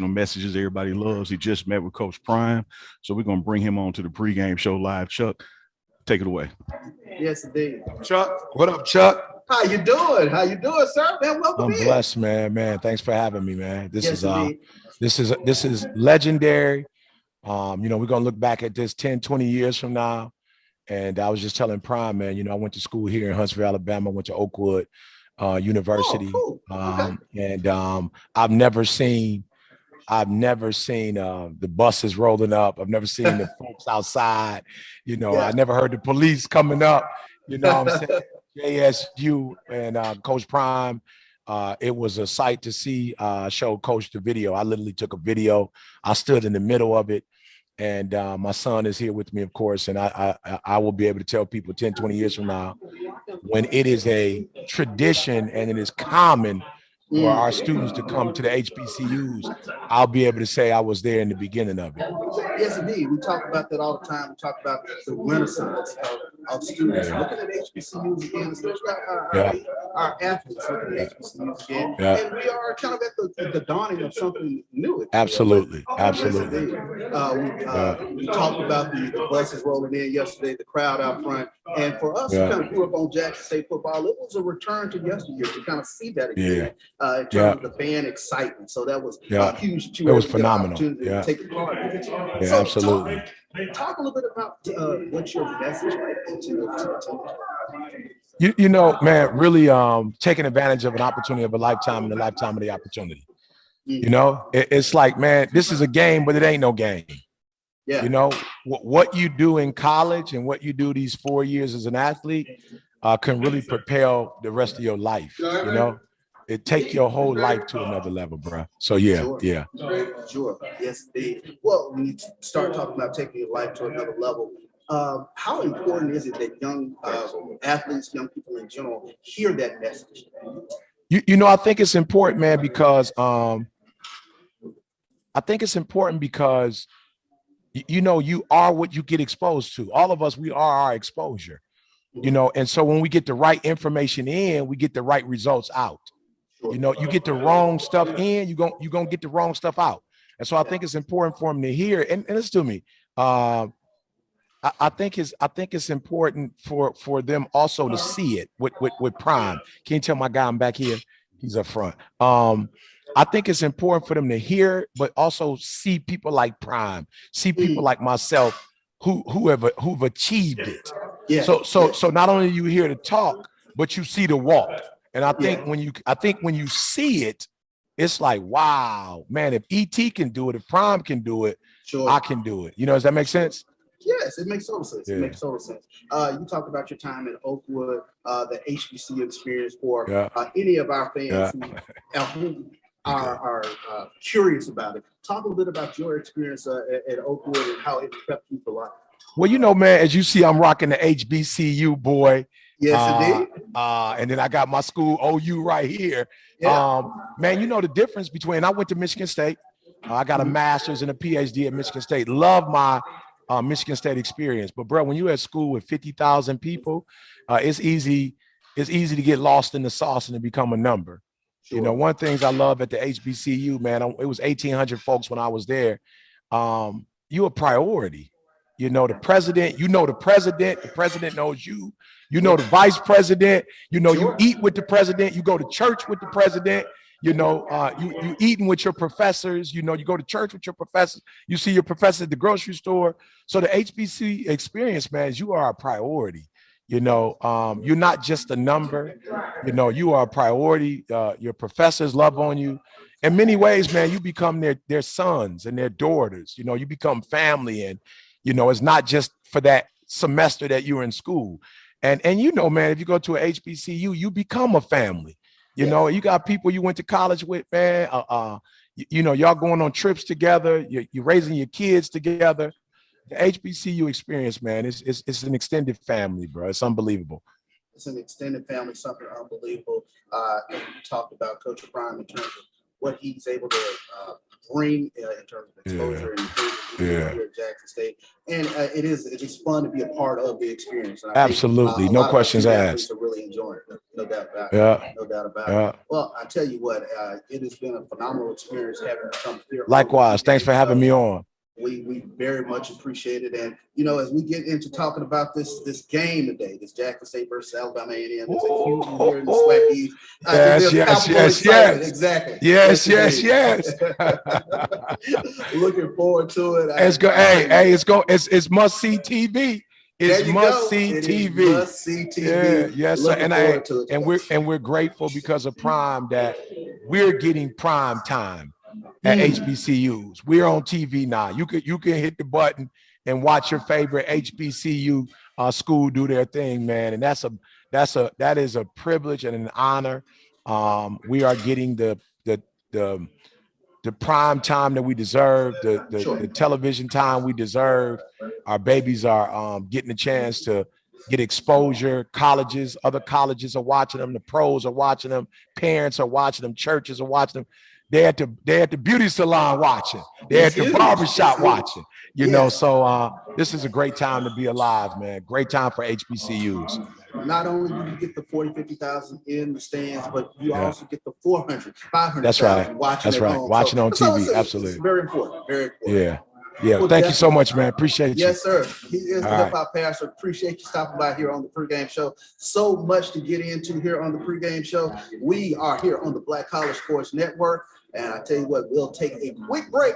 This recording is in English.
messages everybody loves. He just met with Coach Prime. So we're going to bring him on to the pregame show live. Chuck, take it away. Yes, indeed. Chuck, what up, Chuck? How you doing? How you doing, sir? Man, welcome I'm in. blessed, man. Man, thanks for having me, man. This Indeed. This is legendary. You know, we're gonna look back at this 10, 20 years from now. And I was just telling Prime, man, you know, I went to school here in Huntsville, Alabama, went to Oakwood University. Oh, cool. Okay. And I've never seen the buses rolling up. I've never seen the folks outside. You know, I never heard the police coming up. You know what I'm saying? JSU and Coach Prime. It was a sight to see. Showed Coach the video. I literally took a video. I stood in the middle of it. And my son is here with me, of course. And I will be able to tell people 10, 20 years from now, when it is a tradition and it is common for our students to come to the HBCUs, I'll be able to say I was there in the beginning of it. Yes, indeed. We talk about that all the time. We talk about the renaissance of students looking at HBCUs again, especially our athletes looking at HBCUs again. And we are kind of at the dawning of something new. Absolutely. Yes, we talked about the buses rolling in yesterday, the crowd out front. And for us who kind of grew up on Jackson State football, it was a return to yesteryear to kind of see that again in terms of the fan excitement. So that was huge. It was phenomenal. To take part. Yeah, absolutely. Talk a little bit about what your message might be to you know, man, really taking advantage of an opportunity of a lifetime and a lifetime of the opportunity. You know, it's like, man, this is a game, but it ain't no game. Yeah. You know, what you do in college and what you do these 4 years as an athlete can really propel the rest of your life. You know, it take your whole life to another level, bro. So Sure. Yes, indeed. Well, when you start talking about taking your life to another level, how important is it that young athletes, young people in general, hear that message? You know, I think it's important, man, because you know, you are what you get exposed to. All of us, we are our exposure, you know, and so when we get the right information in, we get the right results out. You know, you get the wrong stuff in, you're gonna get the wrong stuff out. And so I think it's important for them to hear. And listen to me. I think it's important for them also to see it with Prime. Can you tell my guy I'm back here? He's up front. I think it's important for them to hear, but also see people like Prime, see people like myself who've achieved it. Yeah. So not only you hear the talk, but you see the walk. And I think when you see it, it's like, wow, man, if ET can do it, if Prime can do it, I can do it. You know, does that make sense? Yes, it makes total sense. It makes total sense. You talked about your time in Oakwood, the HBCU experience for any of our fans who are curious about it. Talk a little bit about your experience at Oakwood and how it prepped you for life. Well, you know, man, as you see, I'm rocking the HBCU, boy. Yes, indeed. And then I got my school OU right here. Man, you know the difference between, I went to Michigan State. I got a master's and a PhD at Michigan State. Love my Michigan State experience. But bro, when you're at school with 50,000 people, it's easy to get lost in the sauce and to become a number. You know, one of the things I love at the HBCU, man, it was 1,800 folks when I was there. You a priority. You know the president, the president knows you. You know the vice president, you know, you eat with the president, you go to church with the president, you know, you eating with your professors, you know, you go to church with your professors, you see your professor at the grocery store. So the HBC experience, man, you are a priority. You know, you're not just a number, you know, you are a priority. Your professors love on you. In many ways, man, you become their sons and their daughters, you know, you become family. And, you know, it's not just for that semester that you're in school. And you know, man, if you go to a HBCU, you become a family. You know, you got people you went to college with, man. You know, y'all going on trips together. You're raising your kids together. The HBCU experience, man, it's an extended family, bro. It's unbelievable. It's an extended family, something unbelievable. And you talked about Coach Prime in terms of what he's able to bring in terms of exposure and things here at Jackson State. And it's fun to be a part of the experience. And Absolutely, no questions asked. Really enjoying it, no doubt about it. No doubt about it. Well, I tell you what, it has been a phenomenal experience having you come here. Likewise, thanks for having me on. We very much appreciate it. And, you know, as we get into talking about this game today, this Jackson State versus Alabama A&M, it's a huge one here in the SWAC East. Yes. Exactly. Yes. Looking forward to it. It's must-see TV. It's must-see TV. Must-see TV. Yes, sir. And we're grateful because of Prime that we're getting prime time at HBCUs. We're on TV now. You can hit the button and watch your favorite HBCU school do their thing, man. And that is a privilege and an honor. We are getting the prime time that we deserve, the television time we deserve. Our babies are getting a chance to get exposure. Colleges, other colleges are watching them. The pros are watching them. Parents are watching them. Churches are watching them. They're at the beauty salon watching. They're at the barbershop watching. You know, so this is a great time to be alive, man. Great time for HBCUs. Not only do you get the 40, 50,000 in the stands, but you also get the 400, 500,000 That's right. watching That's right. Home. Watching on TV. Absolutely. It's very important. Very important. Yeah. Well, thank you so much, man. Appreciate you. Yes, sir. He is the hip hop pastor. Appreciate you stopping by here on the Pregame Show. So much to get into here on the Pregame Show. We are here on the Black College Sports Network. And I tell you what, we'll take a quick break.